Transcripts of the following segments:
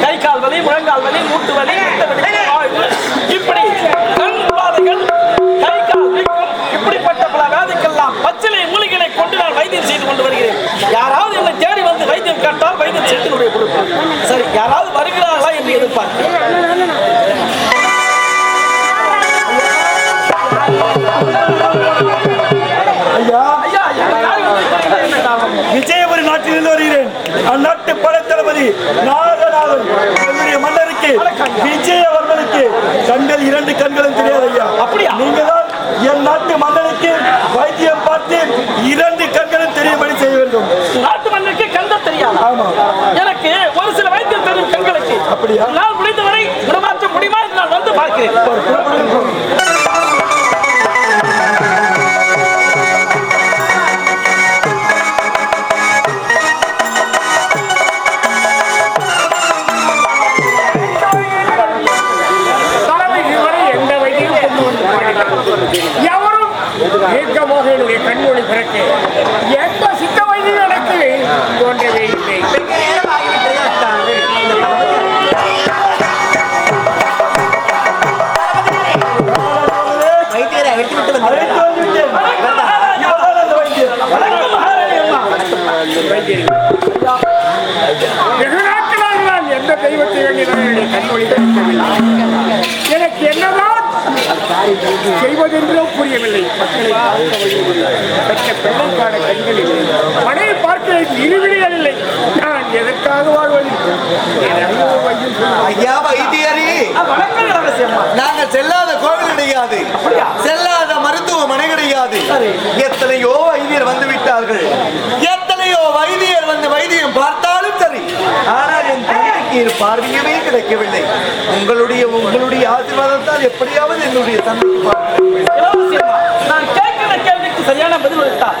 கை கால் வலி, முழங்கால் வலி, மூட்டு வலி, இப்படி கண் பாதைகள், கை கால் வீக்கம், இப்படிப்பட்ட பல வியாதிக்கெல்லாம் பச்சிலை மூலிகளை கொண்டு நான் வைத்தியம் செய்து கொண்டு வருகிறேன். யாராவது என்னை தேடி வந்து வைத்தியம் கேட்டால் வைத்தியம் செய்து கொடுப்பேன். சரி, யாராவது வருகிறார்களா என்று எதிர்பார்க்கிறேன். விஜயபுரி நாட்டிலிருந்து வருகிறேன். அந்நாட்டு படைத்தளபதி நாகநாதன் என்னுடைய மன்னருக்கு விஜயவர்மனுக்கு கண்கள் 2 கண்களும் தெரியாது ஐயா. அப்படியா? நீங்க தான் என் நாட்டு மன்னருக்கு வைத்தியம் பார்த்து 2 கண்களும் தெரியும்படி செய்ய வேண்டும். நாட்டு மன்னருக்கு கண்கள் தெரியாது. ஆமா, எனக்கு ஒரு சில வைத்தியம் தெரியும் கண்களுக்கு. அப்படியா? நான் முடிந்தவரை குணமாற்ற முடியுமா என்று நான் வந்து பார்க்கிறேன். எவரும் ஏக்கமாக என்னுடைய கண்மொழி பிறக்க எந்த சித்த வைத்தியம் எனக்கு தோன்றவே இல்லை. வெகு நாட்களாக நான் எந்த தெய்வத்தை வேண்டிய கண்மொழி பிறக்கவில்லை. எனக்கு என்னதான் செய்வதென்றோ புரியவில்லை. மக்களை பார்க்க வழியில்லை, பெற்ற பிள்ளைக்கான கண்களில் மனைவி பார்க்க இருவிழிகள் இல்லை. நான் எதற்காக வாழ்வது? ஐயா வைத்தியரே, நாங்கள் செல்லாத கோவில் கிடையாது, செல்லாத மருத்துவமனை கிடையாது. எத்தனையோ வைத்தியர் வந்து விட்டார்கள், எத்தனையோ வைத்தியர் வந்து வைத்தியம் பார்த்தாலும் சரி, ஆனால் என் தந்தைக்கு பார்வையவே கிடைக்கவில்லை. உங்களுடைய ஆசீர்வாதத்தால் எப்படியாவது என்னுடைய தந்தைக்கு நான் கேட்கிற கேள்விக்கு சரியான பதில் அளித்தார்.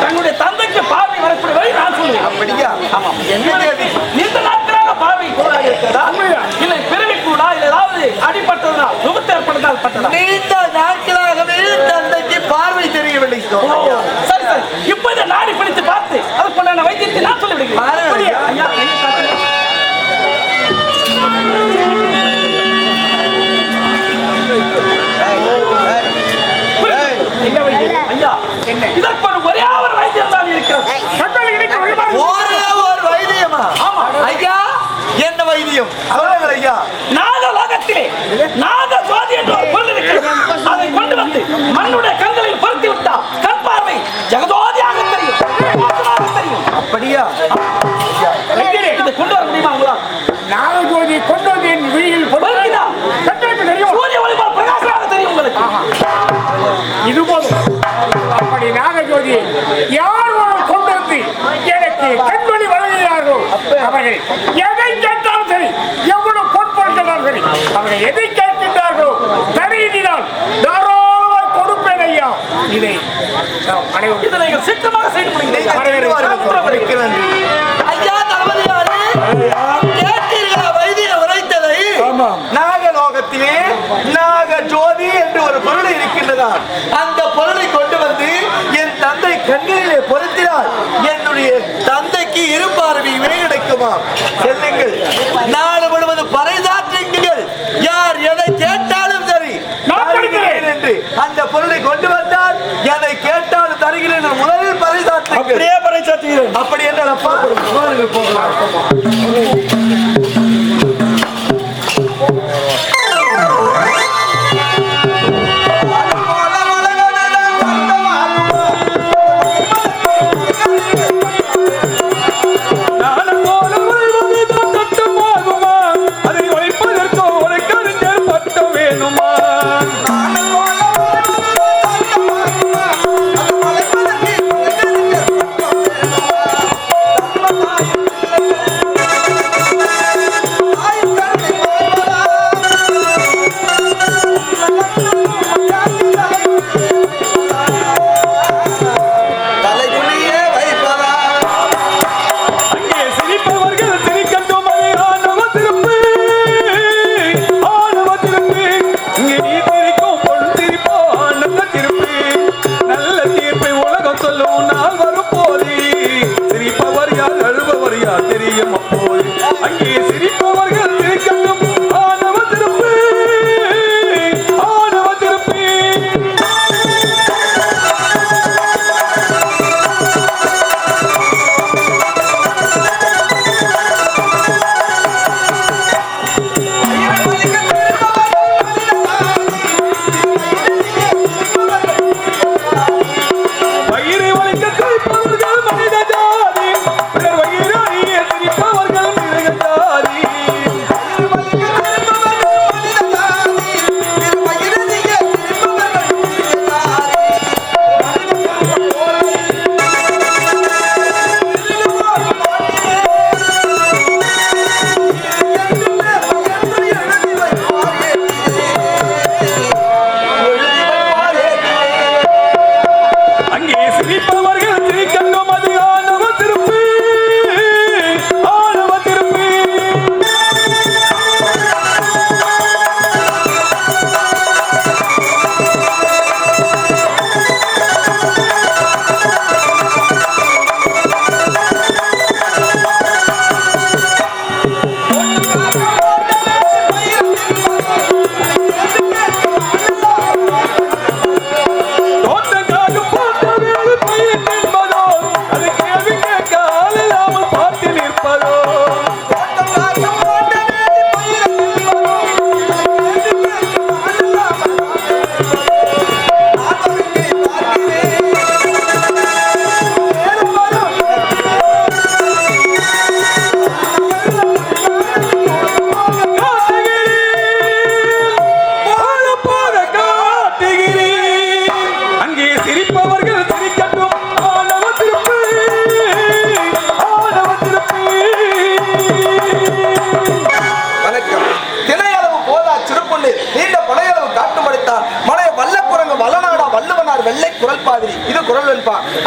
தன்னுடைய தந்தைக்கு பார்வை வரக்கூடிய வழி நான் சொல்லுவேன். அப்படியா? என்ன கேள்வி? நீண்ட நாட்களாக பார்வை கூடாது இருக்கிறதா, இல்லை பிறவி கூடா, இல்லை ஏதாவது அடிப்பட்டதுனால் விபத்து ஏற்பட்டதால் பட்டதா? நீண்ட நாட்களாகவே தந்தைக்கு பார்வை தெரியவில்லை. சரி சரி, இப்ப இதை நாடி பிடித்து பார்த்து அதுக்குண்டான வைத்தியத்தை நான் சொல்லிவிடுகிறேன். இதற்கு ஒரே ஒரு வைத்தியம் தான் இருக்கிறது. ஒரே ஒரு வைத்தியமா? ஆமா ஐயா, என்ன வைத்தியம் சொல்லுங்கள் ஐயா. நாகலோகத்திலே நாக ஜோதி என்ற ஒரு பொருள் இருக்கிறது. அதை கொண்டு வந்து மண்ணுடைய கண்களில் பொருத்தி விட்டால் கண் பார்வை ஜெகஜோதியாக தெரியும். அப்படியா? இதை கொண்டு வர அவர்கள் எதை கேட்டாலும் சரி, எவ்வளவு பொற்பொருட்களாலும் சரி, அவர்கள் எதை கேட்கின்றார்களோ தரையினால் தாராளமாக கொடுப்பேன் ஐயா. இதை இதை நீங்கள் சித்தமாக செய்து முடிக்கிறீர்கள். ஐயா தளபதியாரே, கேட்டீர்களா வைத்திய உரைத்ததை? நாகலோகத்திலே நாக ஜோதி என்று ஒரு பொருள் இருக்கின்றதா? அந்த பொருளை கொண்டு வந்து என் தந்தை கண்களிலே பொருத்தினால் என்னுடைய தந்தைக்கு இருபார்வையுமே கிடைக்குமா? செல்லுங்கள், நாடு முழுவதும் பறைசாற்றுங்கள். யார் எதை கேட்டாலும் சரி என்று அந்த பொருளை கொண்டு வந்தால் எதை கேட்டாலும் தருகிறேன் என்று முதலில் பறைசாற்றுங்கள். அப்படியே பறைசாற்றுகிறேன். அப்படி என்றால் அப்பா போகலாம்.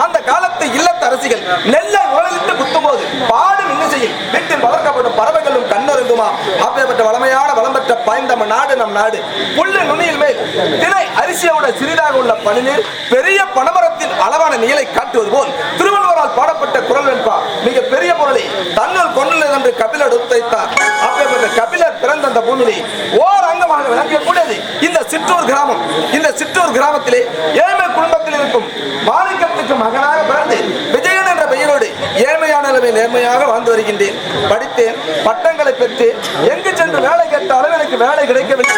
அந்த காலத்து இல்லத்து அரசிகள் நெல்லை உழலிட்டு குத்தும்போது பாடும் இன்னிசையில் வீட்டில் வளர்க்கப்படும் பறவைகளும் கண்ணருங்குமா. அப்பேற்பட்ட வளமையான வளம் பெற்ற பாய்ந்த நாடு நம் நாடு. புல்லு நுனியில் மேல் திணை அரிசியோட சிறிதாக உள்ள பனிநீர் பெரிய பனமரத்தின் அளவான நீலை காட்டுவது போல் திருவள்ளுவரால் பாடப்பட்ட குரல் என்பா மிக பெரிய பொருளை தன்னுள் கொண்டுள்ளது என்று கபிலர் உரைத்தார். அப்பேற்பட்ட கபிலர் பிறந்த அந்த பூமியிலே ஓர் அங்கமாக விளங்கக்கூடியது இந்த சிற்றூர் கிராமம். இந்த சிற்றூர் கிராமத்திலே ஏழ்மை குடும்பத்தில் இருக்கும் மாணிக்கத்துக்கு மகனாக பிறந்து விஜயன் என்ற பெயரோடு ஏழ்மையான நேர்மையாக வாழ்ந்து வருகின்றேன். படித்தேன், பட்டங்களை பெற்று எங்கு சென்று வேலை கேட்டாலும் எனக்கு வேலை கிடைக்கவில்லை.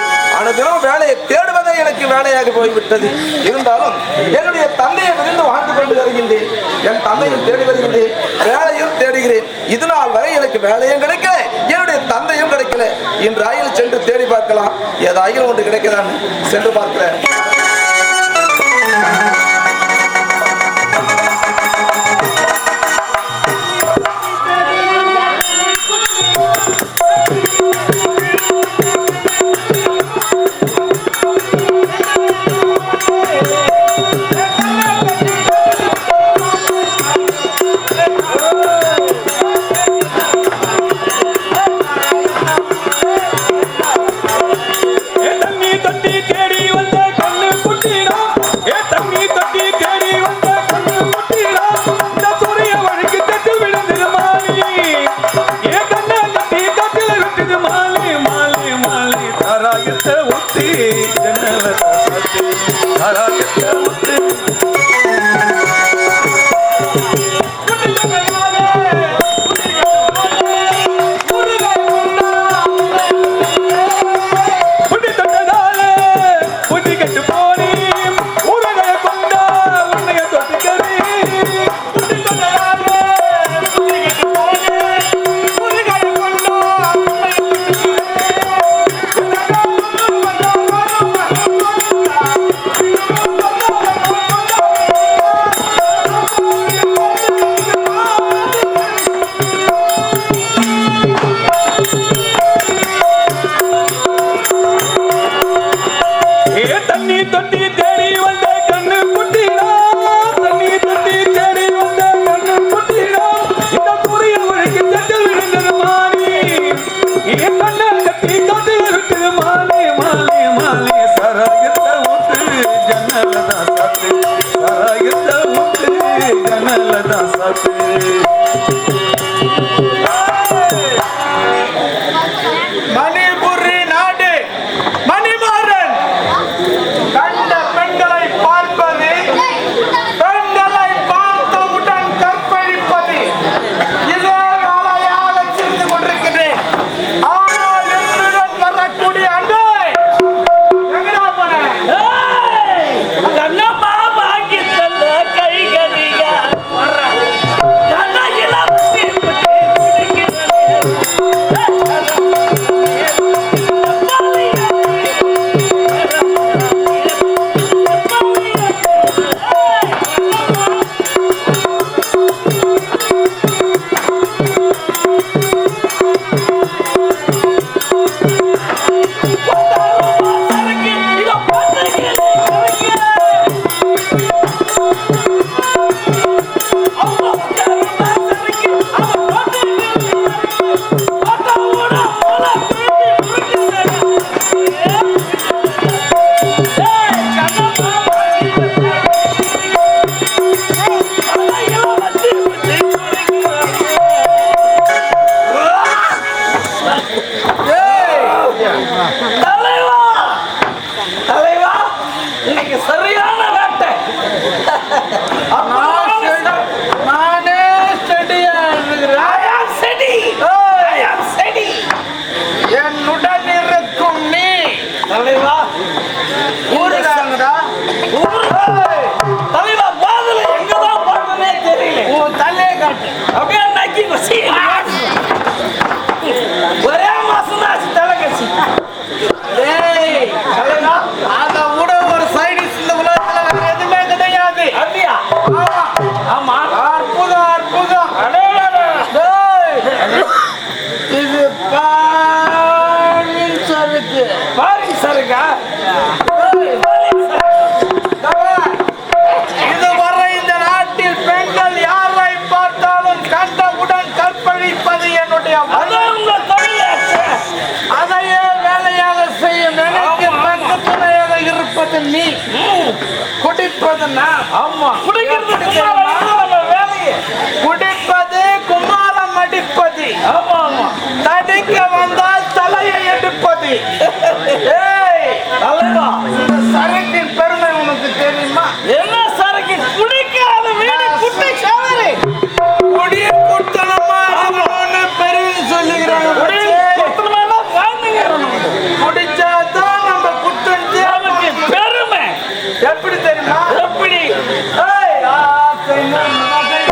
தினமும் வேலையை தேடுவதே எனக்கு வேலையாக போய்விட்டது. இருந்தாலும் என்னுடைய தந்தையை விருந்து வாழ்ந்து கொண்டு வருகின்றேன். என் தந்தையும் தேடி வருகின்றேன், வேலையும் தேடுகிறேன். இது நாள் வரை எனக்கு வேலையும் கிடைக்கல, என்னுடைய தந்தையும் கிடைக்கல. இன்று ஆயில் சென்று தேடி பார்க்கலாம், ஏதாயிலும் ஒன்று கிடைக்கிறான்னு சென்று பார்க்கிறேன். முத்து ஜன்னலதா சாத்து சராயத்த முத்து மணிபுரி நாடு மணிமாறன் கண்ட பெண்களை பார்ப்பது, பெண்களை பார்த்தவுடன் கற்பழிப்பது இதே வேலையாக சென்று கொண்டிருக்கிறேன். ஆனால் என்னுடன் வரக்கூடிய அண்டை எங்கடா போன? சரியான வேட்டை. நானே செடியா செடி. என்னுடன் இருக்கும் நீ தலைவா ஊருதாங்கடா. தலைவா பாதல எங்கதான் போறதுனே தெரியல. உன் தலையை காட்டு. அப்படியே நக்கி வச்சு ஒரே மாசம் தான் தலை கட்சி. ஏய் தலைவா, அத விட ஒரு சைடிஸ் இந்த உலகத்துல வேற எதுவுமே கிடையாது. அப்படியா? ஆமா. அற்புதம் அற்புதம். அடேடா. டேய், இது பாரின் சருக்கு. பாரின் சருக்கா? இதுவரை இந்த நாட்டில் பெண்கள் யாரை பார்த்தாலும் கண்டவுடன் கற்பழிப்பது என்னுடைய அதான் உங்க தொழிலாச்சு. அதையே வேலையாக செய்யும் எனக்கு பங்கு துணையாக இருப்பது நீ, குடிப்பது நான். ஆமா. குடிக்கிறது வேலையே. குடிப்பது குமாரம் அடிப்பது, ஆமா ஆமா. தடிக்க வந்தால் தலையை எடுப்பது. ஏய் தலைவா, இந்த சரக்கின் பெருமை உனக்கு தெரியுமா? என்ன சரக்கு? குடிக்காத வீடு குட்டை சாவரே. குடிய குட்டணமா இருக்கணும்னு பெருமை சொல்லுகிறாங்க. குடிச்சாதான் நம்ம குட்டஞ்சு நமக்கு பெருமை. எப்படி தெரியுமா? எப்படி? ஏய், ஆசை நன்மகள்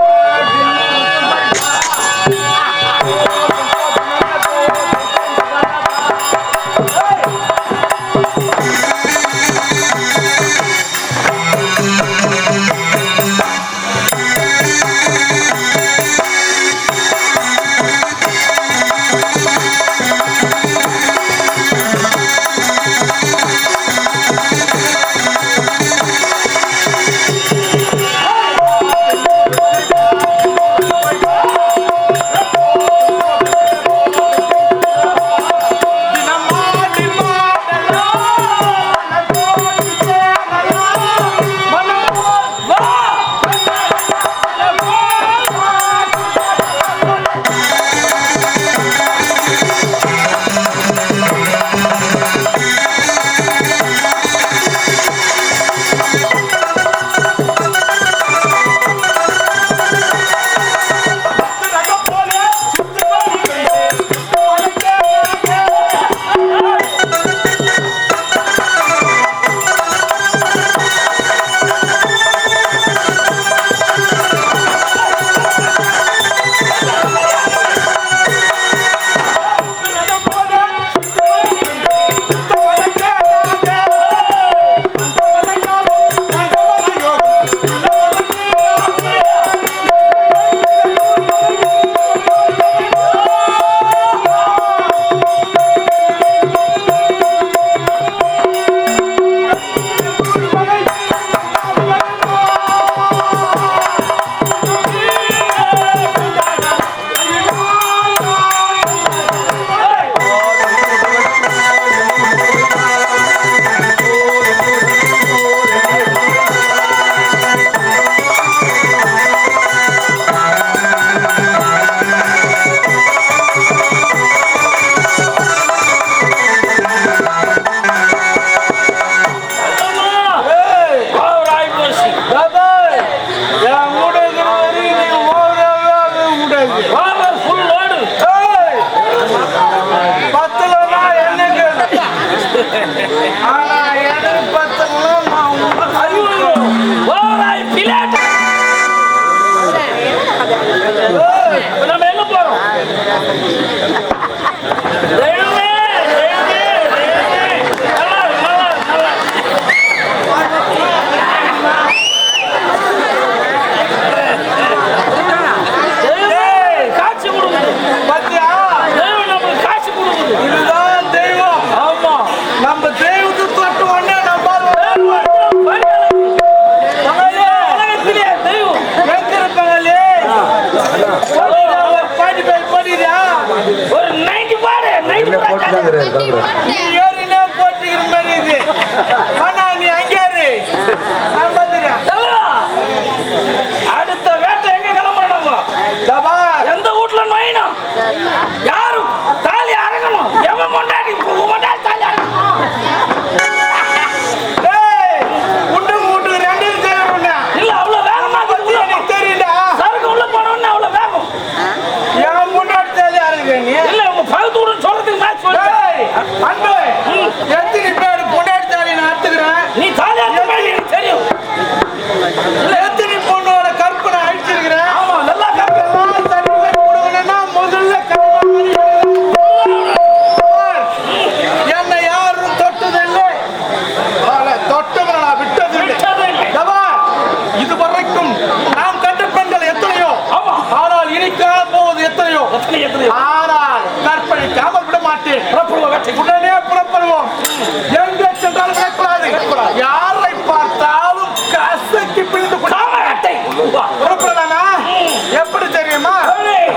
ஒரு 90 பாடு 90 நீ ஏறினே போட்டுக்கிற மாதிரி இது. ஆனா நீ அங்கே இரு. நான் பார்த்துக்கிறேன். அடுத்த வேட்டை எங்க கிளம்பணும்? தபா, எந்த வீட்டுல நோயினும் யாரும் தாலி அறங்கணும். எவன் கொண்டாடி தாலி அறங்கணும். ஏய், உண்டு மூட்டு ரெண்டையும் செய்யணும்னா. இல்ல அவ்வளவு வேகமா பத்தி எனக்கு தெரியும்டா. சருக்கு உள்ள போனோம்னா அவ்வளவு வேகம் என் முன்னாடி தேவையா இருக்கு நீ? இல்ல உங்க பகுத்தூடுன்னு சொல்றதுக்கு மேட்ச் சொல்லு. ஏய், அன்பு, எத்தனை பேர் பொண்டாட்டி தாலி நான் அறுத்துக்கிறேன். நீ தாலி அறுத்த மாதிரி எனக்கு தெரியும். எத்தனை பொண்ணோட கற்பனை அழிச்சிருக்கிறேன். ஆமா நல்லா கேட்க எல்லாம் சர்டிஃபிகேட் கொடுக்கணும்னா முதல்ல என்னை யாரும் தொட்டதில்லை. தொட்டவனை நான் விட்டதில்லை. தபா, இதுவரைக்கும் நாம் கண்ட பெண்கள் எத்தனையோ. ஆமா. ஆனால் இனி காணப்போவது எத்தனையோ. எத்தனை ஆனால் கற்பழிக்காமல் விட மாட்டேன். புறப்படுவோம் வேட்டை. உடனே புறப்படுவோம். எங்கே சென்றாலும் விடக்கூடாது. யாரை பார்த்தாலும் கசக்கி பிடித்து காம வேட்டை. புறப்படலாமா? எப்படி தெரியுமா? ஏய்,